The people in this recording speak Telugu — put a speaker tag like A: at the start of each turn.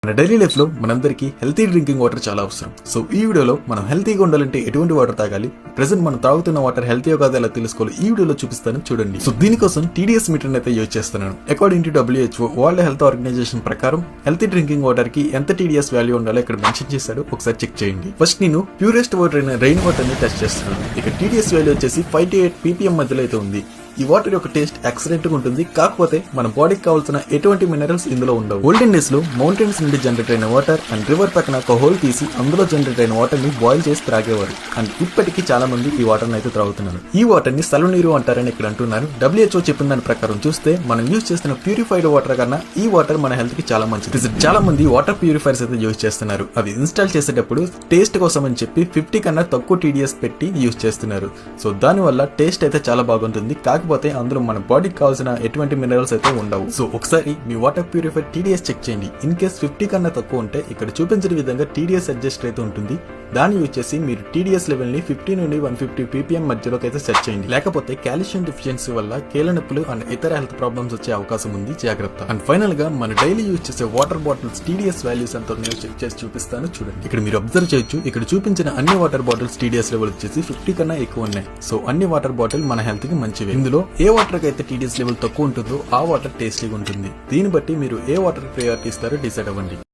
A: మన డైలీ లైఫ్ లో మనందరికీ హెల్తీ డ్రింకింగ్ వాటర్ చాలా అవసరం. సో ఈ వీడియోలో మనం హెల్తీగా ఉండాలంటే ఎటువంటి వాటర్ తాగాలి, ప్రెసెంట్ మనం తాగుతున్న వాటర్ హెల్తీ కాదు ఎలా తెలుసుకోవాలి ఈ వీడియోలో చూపిస్తాను చూడండి. సో దీనికోసం TDS మీటర్ అయితే యూజ్ చేస్తున్నాను. According to WHO world health organisation ప్రకారం హెల్తీ డ్రింకింగ్ వాటర్ కి ఎంత TDS వాల్యూ ఉండాలో ఇక్కడ మెన్షన్ చేశాడు, ఒకసారి చెక్ చేయండి. ఫస్ట్ నేను ప్యూరెస్ట్ వాటర్ అయిన రెయిన్ వాటర్ ని టెస్ట్ చేస్తున్నాను. ఇక TDS వాల్యూ వచ్చేసి 5 to 8 ppm మధ్యలో అయితే ఉంది. ఈ వాటర్ యొక్క టేస్ట్ ఎక్సలెంట్ గా ఉంటుంది, కాకపోతే మన బాడీకి కావాల్సిన ఎటువంటి మినరల్స్ ఇందులో ఉండవు. ఓల్డెన్ డేస్ లో మౌంటైన్స్ నుండి జనరేట్ అయిన వాటర్ అండ్ రివర్ పక్కన ఒక హోల్ తీసి అందులో జనరేట్ అయిన వాటర్ ని బాయిల్ చేసి త్రాగేవారు. అండ్ ఇప్పటికీ చాలా మంది ఈ వాటర్ ని అయితే త్రాగుతున్నారు. ఈ వాటర్ ని సలనీరు అంటారని ఇక్కడ అంటున్నారు. WHO చెప్పిన దాని ప్రకారం చూస్తే మనం యూజ్ చేస్తున్న ప్యూరిఫైడ్ వాటర్ కన్నా ఈ వాటర్ మన హెల్త్ కి చాలా మంచిది. చాలా మంది వాటర్ ప్యూరిఫైర్స్ అయితే యూజ్ చేస్తున్నారు. అవి ఇన్స్టాల్ చేసేటప్పుడు టేస్ట్ కోసం అని చెప్పి 50 కన్నా తక్కువ TDS పెట్టి యూజ్ చేస్తున్నారు. సో దాని వల్ల టేస్ట్ అయితే చాలా బాగుంటుంది, కాకపోతే అందులో మన బాడీకి కావాల్సిన ఎటువంటి మినరల్స్ అయితే ఉండవు. సో ఒకసారి మీ వాటర్ ప్యూరిఫైడ్ TDS చెక్ చేయండి. ఇన్ కేస్ 50 కన్నా తక్కువ ఉంటే ఇక్కడ చూపించిన విధంగా TDS అడ్జస్ట్ అయితే ఉంటుంది. దాన్ని యూజ్ చేసి మీరు TDS లెవెల్ ని 50 నుండి 150 ppm మధ్యలోకి అయితే సెట్ చేయండి. లేకపోతే కాల్షియం డెఫిషియన్సీ వల్ల కీళ్ళ నొప్పులు అండ్ ఇతర హెల్త్ ప్రాబ్లమ్స్ వచ్చే అవకాశం ఉంది, జాగ్రత్త. అండ్ ఫైనల్ గా మన డైలీ యూజ్ చేసే వాటర్ బాటిల్స్ TDS వాల్యూస్ ఎంత ఉన్నాయో చెక్ చేసి చూపిస్తాను చూడండి. ఇక్కడ మీరు అబ్జర్వ్ చేయొచ్చు, ఇక్కడ చూపించిన అన్ని వాటర్ బాటిల్స్ TDS లెవెల్ వచ్చేసి 50 కన్నా ఎక్కువ ఉన్నాయి. సో అన్ని వాటర్ బాటిల్ మన హెల్త్ కి మంచివి. ఇందులో ఏ వాటర్ కి అయితే TDS లెవెల్ తక్కువ ఉంటుందో ఆ వాటర్ టేస్టీగా ఉంటుంది. దీన్ని బట్టి మీరు ఏ వాటర్ ప్రయారిటీ ఇస్తారో డిసైడ్ అవ్వండి.